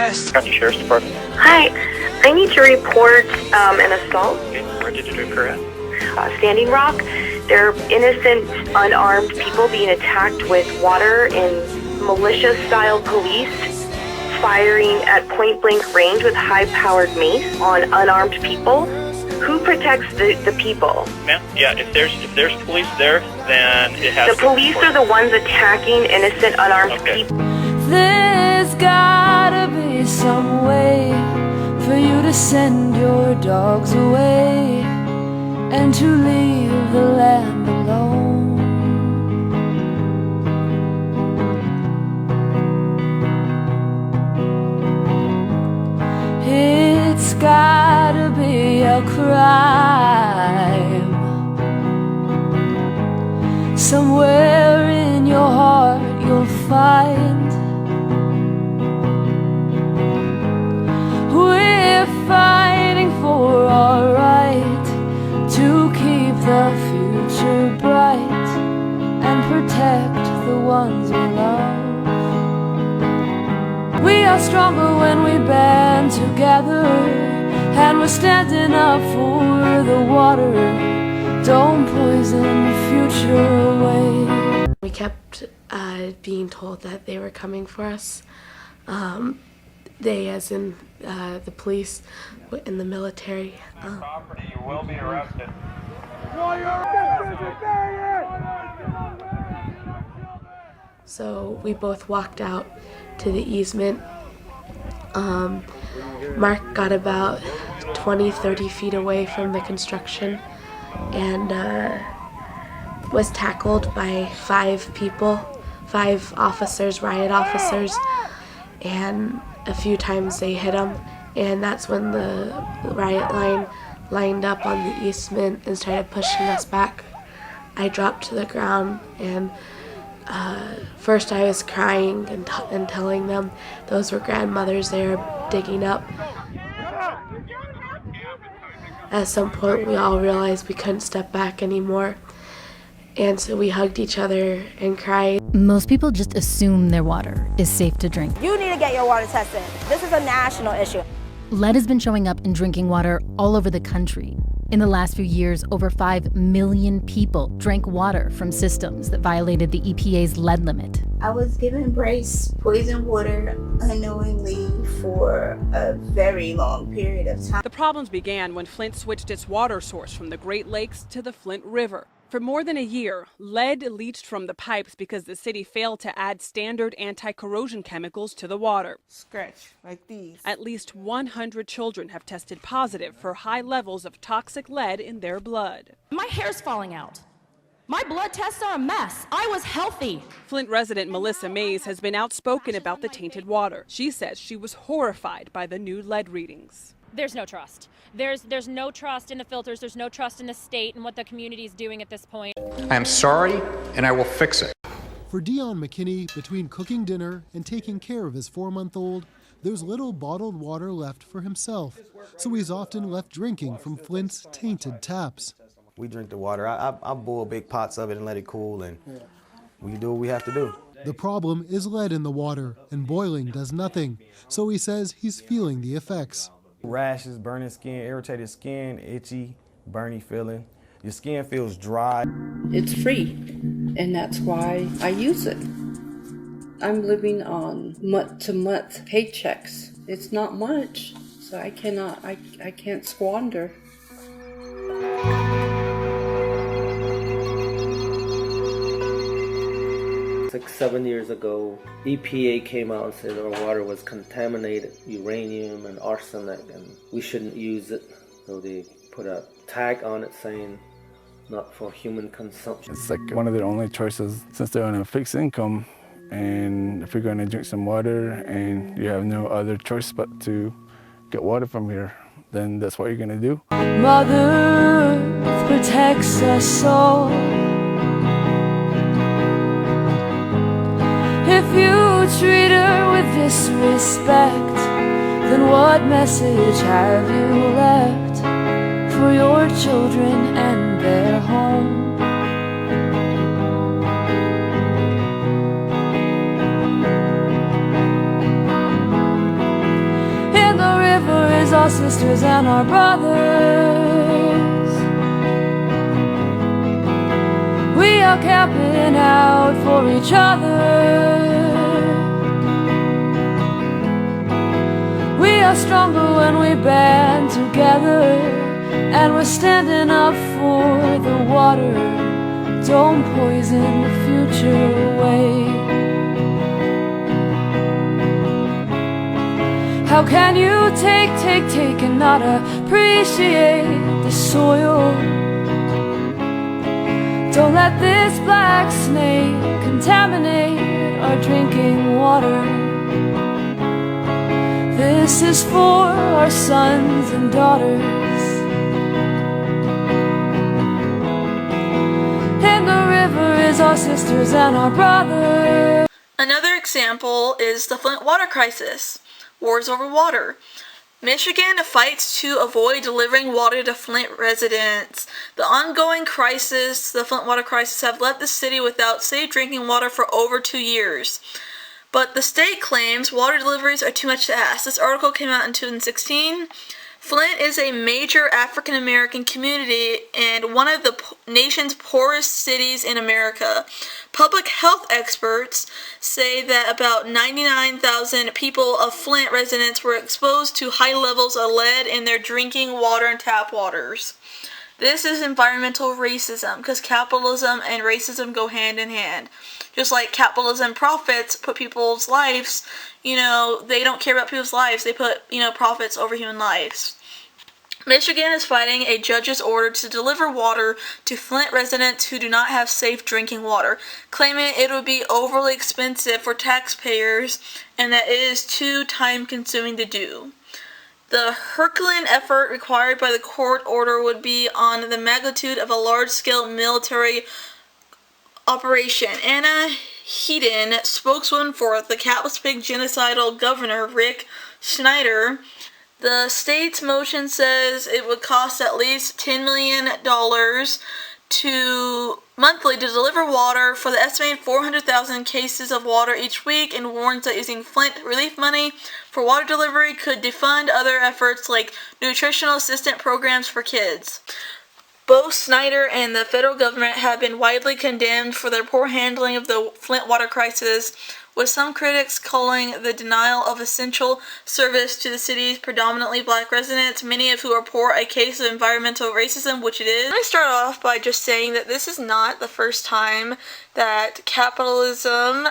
West. County Sheriff's Department. Hi, I need to report an assault. Okay, where did it occur at? Standing Rock. There are innocent, unarmed people being attacked with water and militia-style police firing at point-blank range with high-powered mace on unarmed people. Who protects the people? Ma'am, yeah, if there's police there, then it has The police are the ones attacking innocent, unarmed people. There's gotta be some way for you to send your dogs away and to leave the land alone. It's gotta be a crime somewhere in your heart you'll find. We're fighting for our right to keep the future bright and protect the ones we love. We are stronger when we band together, and we're standing up for the water. Don't poison the future away. We kept being told that they were coming for us. They, as in the police and the military. Property, you will be arrested. So we both walked out to the easement. Mark got about 20-30 feet away from the construction and was tackled by 5 people, 5 officers, riot officers, and a few times they hit him, and that's when the riot line lined up on the easement and started pushing us back. I dropped to the ground, and first I was crying and telling them those were grandmothers they were digging up. At some point we all realized we couldn't step back anymore, and so we hugged each other and cried. Most people just assume their water is safe to drink. You need to get your water tested. This is a national issue. Lead has been showing up in drinking water all over the country. In the last few years, over 5 million people drank water from systems that violated the EPA's lead limit. I was given Bryce poison water unknowingly for a very long period of time. The problems began when Flint switched its water source from the Great Lakes to the Flint River. For more than a year, lead leached from the pipes because the city failed to add standard anti-corrosion chemicals to the water. Scratch like these. At least 100 children have tested positive for high levels of toxic lead in their blood. My hair's falling out. My blood tests are a mess. I was healthy. Flint resident Melissa Mays has been outspoken about the tainted water. She says she was horrified by the new lead readings. There's no trust. There's no trust in the filters. There's no trust in the state and what the community is doing at this point. I am sorry, and I will fix it. For Dion McKinney, between cooking dinner and taking care of his 4-month-old, there's little bottled water left for himself, so he's often left drinking from Flint's tainted taps. We drink the water. I boil big pots of it and let it cool, and we do what we have to do. The problem is lead in the water, and boiling does nothing, so he says he's feeling the effects. Rashes, burning skin, irritated skin, itchy, burny feeling. Your skin feels dry. It's free, and that's why I use it. I'm living on month-to-month paychecks. It's not much, so I can't squander. Like 7 years ago, EPA came out and said our water was contaminated, uranium and arsenic, and we shouldn't use it. So they put a tag on it saying not for human consumption. It's like one of their only choices since they're on a fixed income, and if you're going to drink some water and you have no other choice but to get water from here, then that's what you're going to do. Mother Earth protects us all. If you treat her with disrespect, then what message have you left for your children and their home? sisters and our brothers. We are camping out for each other. We are stronger when we band together, and we're standing up for the water. Don't poison the future away. How can you take and not appreciate the soil? Don't let this black snake contaminate our drinking water. This is for our sons and daughters. In the river is our sisters and our brothers. Another example is the Flint water crisis. Wars over water. Michigan fights to avoid delivering water to Flint residents. The ongoing crisis, the Flint water crisis, have left the city without safe drinking water for over 2 years. But the state claims water deliveries are too much to ask. This article came out in 2016. Flint is a major African American community and one of the nation's poorest cities in America. Public health experts say that about 99,000 people of Flint residents were exposed to high levels of lead in their drinking water and tap waters. This is environmental racism, because capitalism and racism go hand in hand. Just like capitalism profits put people's lives, they don't care about people's lives. They put, profits over human lives. Michigan is fighting a judge's order to deliver water to Flint residents who do not have safe drinking water, claiming it would be overly expensive for taxpayers and that it is too time-consuming to do. The Herculean effort required by the court order would be on the magnitude of a large-scale military operation. Anna Heaton, spokeswoman for the Catless Pig genocidal governor Rick Snyder, the state's motion says it would cost at least $10 million monthly to deliver water for the estimated 400,000 cases of water each week, and warns that using Flint relief money for water delivery could defund other efforts like nutritional assistance programs for kids. Both Snyder and the federal government have been widely condemned for their poor handling of the Flint water crisis, with some critics calling the denial of essential service to the city's predominantly black residents, many of who are poor, a case of environmental racism, which it is. Let me start off by just saying that this is not the first time that capitalism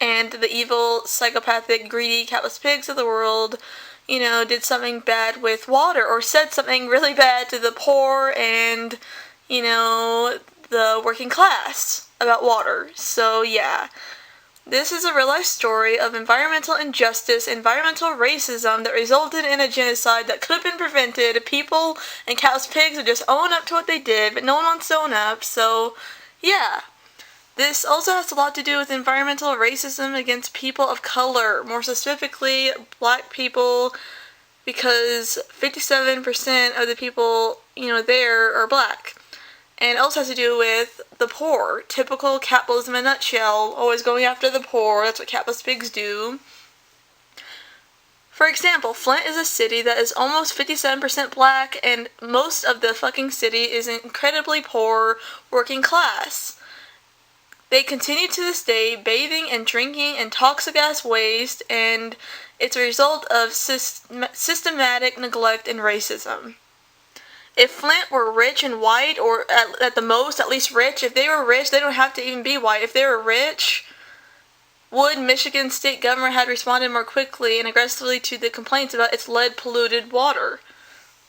and the evil, psychopathic, greedy, capitalist pigs of the world, did something bad with water, or said something really bad to the poor and, the working class about water. So, yeah. This is a real-life story of environmental injustice, environmental racism that resulted in a genocide that could have been prevented. People and cows, pigs would just own up to what they did, but no one wants to own up, so yeah. This also has a lot to do with environmental racism against people of color, more specifically black people, because 57% of the people, there are black. And it also has to do with the poor. Typical capitalism in a nutshell, always going after the poor. That's what capitalist pigs do. For example, Flint is a city that is almost 57% black, and most of the fucking city is incredibly poor, working class. They continue to this day bathing and drinking in toxic ass waste, and it's a result of systematic neglect and racism. If Flint were rich and white, or at the most, at least rich, if they were rich, they don't have to even be white. If they were rich, would Michigan state government have responded more quickly and aggressively to the complaints about its lead-polluted water,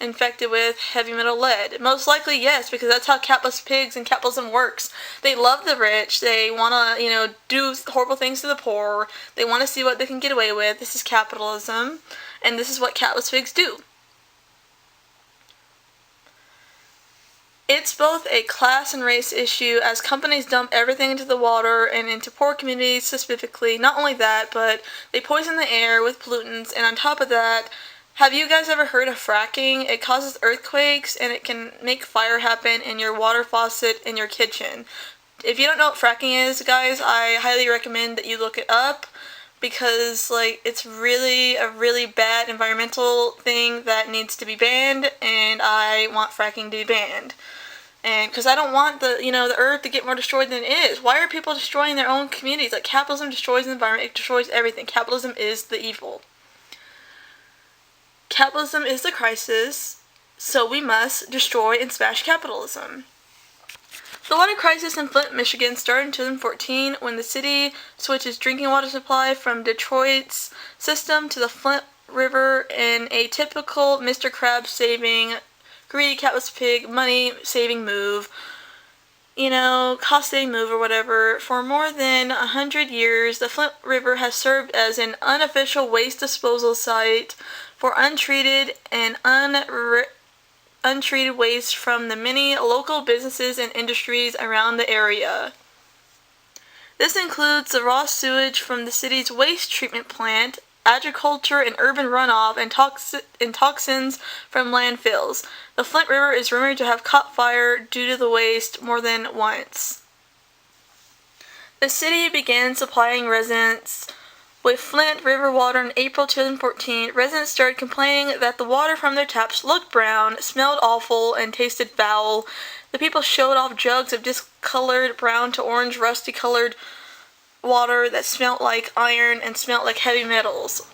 infected with heavy metal lead? Most likely, yes, because that's how capitalist pigs and capitalism works. They love the rich. They want to, do horrible things to the poor. They want to see what they can get away with. This is capitalism, and this is what capitalist pigs do. It's both a class and race issue, as companies dump everything into the water and into poor communities specifically. Not only that, but they poison the air with pollutants, and on top of that, have you guys ever heard of fracking? It causes earthquakes, and it can make fire happen in your water faucet in your kitchen. If you don't know what fracking is, guys, I highly recommend that you look it up. because like it's really a really bad environmental thing that needs to be banned, and I want fracking to be banned. And because I don't want the earth to get more destroyed than it is. Why are people destroying their own communities? Like, capitalism destroys the environment, it destroys everything. Capitalism is the evil. Capitalism is the crisis, so we must destroy and smash capitalism. The water crisis in Flint, Michigan started in 2014 when the city switched its drinking water supply from Detroit's system to the Flint River in a typical Mr. Krabs-saving, greedy capitalist pig, money-saving move. Cost-saving move or whatever. For more than 100 years, the Flint River has served as an unofficial waste disposal site for untreated waste from the many local businesses and industries around the area. This includes the raw sewage from the city's waste treatment plant, agriculture and urban runoff, and toxins from landfills. The Flint River is rumored to have caught fire due to the waste more than once. The city began supplying residents with Flint River water in April 2014. Residents started complaining that the water from their taps looked brown, smelled awful, and tasted foul. The people showed off jugs of discolored brown to orange rusty-colored water that smelled like iron and smelled like heavy metals.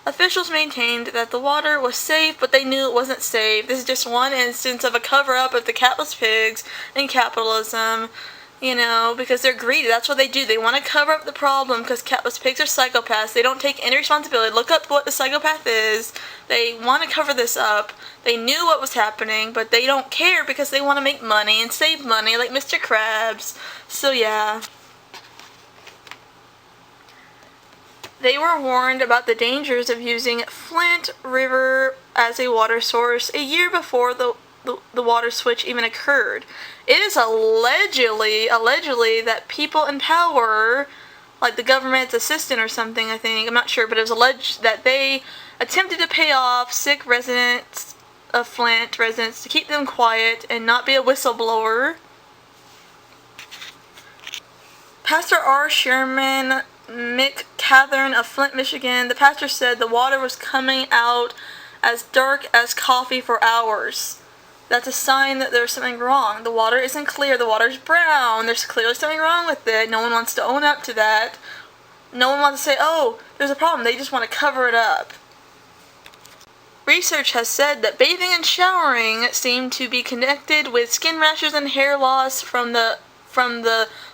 Officials maintained that the water was safe, but they knew it wasn't safe. This is just one instance of a cover-up of the capitalist pigs and capitalism. Because they're greedy. That's what they do. They want to cover up the problem because capitalist pigs are psychopaths. They don't take any responsibility. Look up what the psychopath is. They want to cover this up. They knew what was happening, but they don't care because they want to make money and save money like Mr. Krabs. So yeah. They were warned about the dangers of using Flint River as a water source a year before the water switch even occurred. It is allegedly that people in power, like the government's assistant or something, I think, I'm not sure, but it was alleged that they attempted to pay off sick residents of Flint residents to keep them quiet and not be a whistleblower. Pastor R. Sherman McCathern of Flint, Michigan, the pastor said the water was coming out as dark as coffee for hours. That's a sign that there's something wrong. The water isn't clear. The water's brown. There's clearly something wrong with it. No one wants to own up to that. No one wants to say, oh, there's a problem. They just want to cover it up. Research has said that bathing and showering seem to be connected with skin rashes and hair loss from the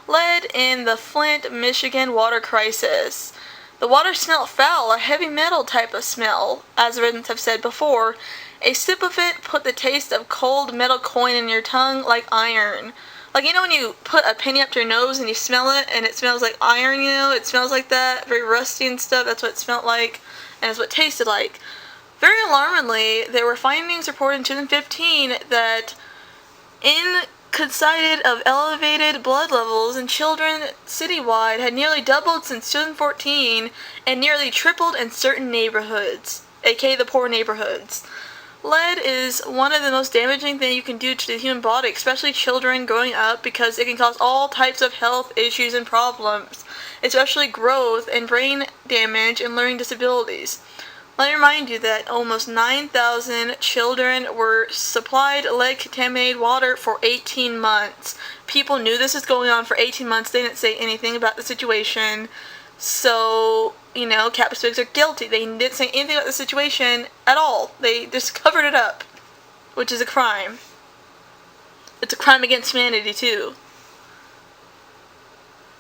lead in the Flint, Michigan water crisis. The water smelled foul, a heavy metal type of smell, as residents have said before. A sip of it put the taste of cold metal coin in your tongue like iron. Like, when you put a penny up to your nose and you smell it and it smells like iron, it smells like that, very rusty and stuff. That's what it smelled like, and it's what it tasted like. Very alarmingly, there were findings reported in 2015 that coincided of elevated blood levels in children citywide had nearly doubled since 2014 and nearly tripled in certain neighborhoods, aka the poor neighborhoods. Lead is one of the most damaging things you can do to the human body, especially children growing up, because it can cause all types of health issues and problems, especially growth and brain damage and learning disabilities. Let me remind you that almost 9,000 children were supplied lead-contaminated water for 18 months. People knew this was going on for 18 months. They didn't say anything about the situation. So, capitalist pigs are guilty. They didn't say anything about the situation at all. They just covered it up, which is a crime. It's a crime against humanity, too.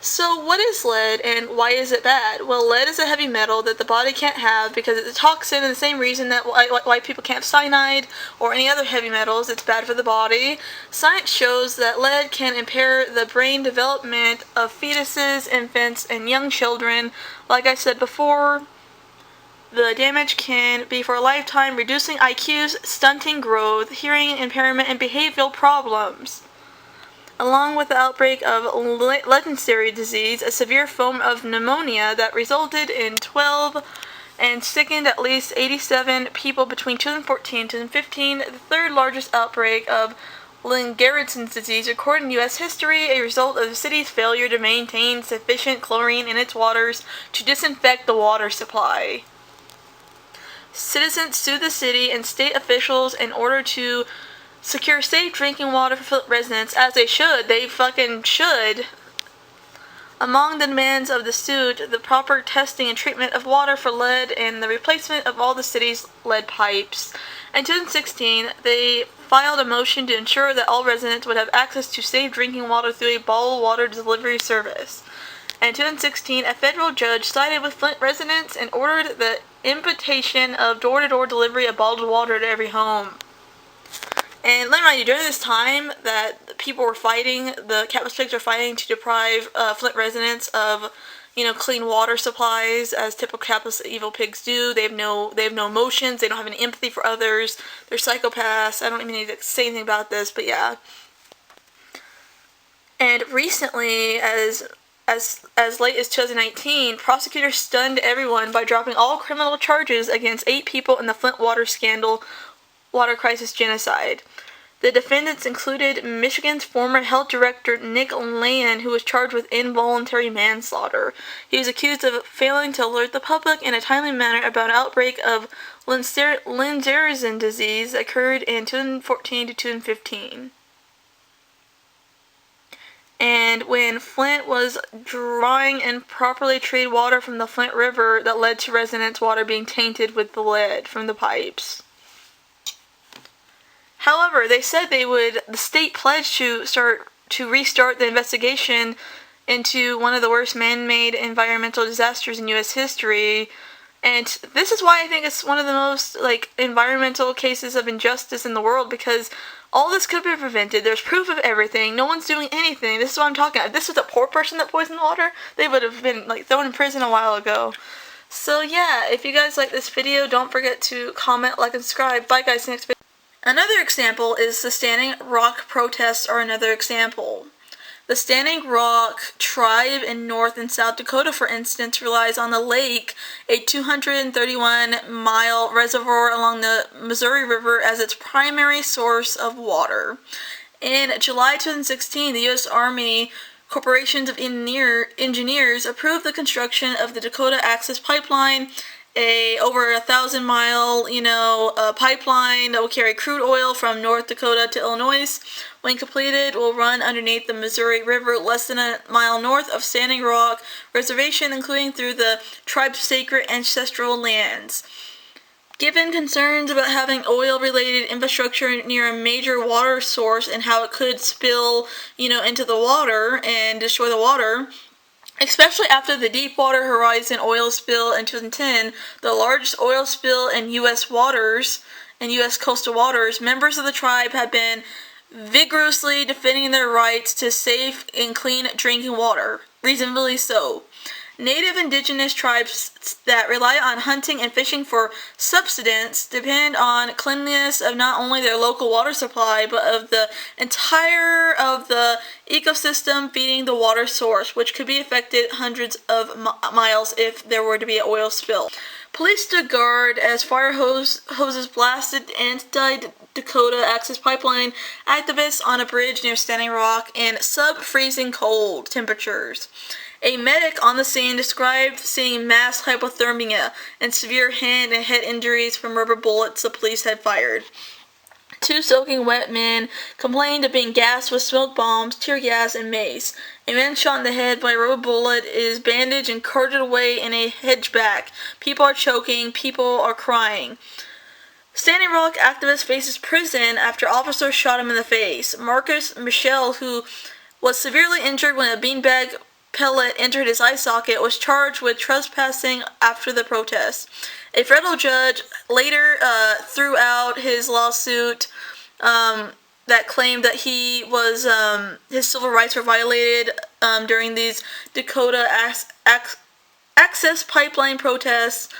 So what is lead and why is it bad? Well, lead is a heavy metal that the body can't have because it's a toxin, and the same reason that why people can't have cyanide or any other heavy metals. It's bad for the body. Science shows that lead can impair the brain development of fetuses, infants, and young children. Like I said before, the damage can be for a lifetime, reducing IQs, stunting growth, hearing impairment, and behavioral problems. Along with the outbreak of legendary disease, a severe form of pneumonia that resulted in 12 and sickened at least 87 people between 2014 and 2015, the third largest outbreak of Lynn-Garrett's disease recorded in U.S. history, a result of the city's failure to maintain sufficient chlorine in its waters to disinfect the water supply. Citizens sued the city and state officials in order to secure safe drinking water for residents, as they should. They fucking should. Among the demands of the suit, the proper testing and treatment of water for lead and the replacement of all the city's lead pipes. In 2016, they filed a motion to ensure that all residents would have access to safe drinking water through a bottled water delivery service. In 2016, a federal judge sided with Flint residents and ordered the imposition of door-to-door delivery of bottled water to every home. And let me remind you, during this time that people were fighting, the capitalist pigs were fighting to deprive Flint residents of, clean water supplies, as typical capitalist evil pigs do. They have no emotions. They don't have any empathy for others. They're psychopaths. I don't even need to say anything about this, but yeah. And recently, as late as 2019, prosecutors stunned everyone by dropping all criminal charges against 8 people in the Flint water scandal, water crisis genocide. The defendants included Michigan's former health director Nick Land, who was charged with involuntary manslaughter. He was accused of failing to alert the public in a timely manner about an outbreak of Lynn-Garrett's disease that occurred in 2014 to 2015. And when Flint was drawing improperly treated water from the Flint River, that led to residents' water being tainted with the lead from the pipes. However, they said the state pledged to restart the investigation into one of the worst man-made environmental disasters in U.S. history. And this is why I think it's one of the most, environmental cases of injustice in the world, because all this could have been prevented. There's proof of everything. No one's doing anything. This is what I'm talking about. If this was a poor person that poisoned the water, they would have been, thrown in prison a while ago. So, yeah, if you guys like this video, don't forget to comment, like, and subscribe. Bye, guys. See you next video. Another example is the Standing Rock protests are another example. The Standing Rock tribe in North and South Dakota, for instance, relies on the lake, a 231-mile reservoir along the Missouri River, as its primary source of water. In July 2016, the U.S. Army Corporations of Engineers approved the construction of the Dakota Access Pipeline, a over 1,000-mile, pipeline that will carry crude oil from North Dakota to Illinois. When completed, will run underneath the Missouri River, less than a mile north of Standing Rock Reservation, including through the tribe's sacred ancestral lands. Given concerns about having oil-related infrastructure near a major water source and how it could spill, into the water and destroy the water, especially after the Deepwater Horizon oil spill in 2010, the largest oil spill in U.S. waters and U.S. coastal waters, members of the tribe have been vigorously defending their rights to safe and clean drinking water, reasonably so. Native indigenous tribes that rely on hunting and fishing for subsistence depend on cleanliness of not only their local water supply, but of the entire of the ecosystem feeding the water source, which could be affected hundreds of miles if there were to be an oil spill. Police stood guard as fire hoses blasted anti-Dakota Access Pipeline activists on a bridge near Standing Rock in sub-freezing cold temperatures. A medic on the scene described seeing mass hypothermia and severe hand and head injuries from rubber bullets the police had fired. 2 soaking wet men complained of being gassed with smoke bombs, tear gas, and mace. A man shot in the head by a rubber bullet is bandaged and carted away in a hedgeback. People are choking. People are crying. Standing Rock activist faces prison after officers shot him in the face. Marcus Michel, who was severely injured when a beanbag pellet entered his eye socket, was charged with trespassing after the protest. A federal judge later threw out his lawsuit that claimed that he was his civil rights were violated during these Dakota Access Pipeline protests.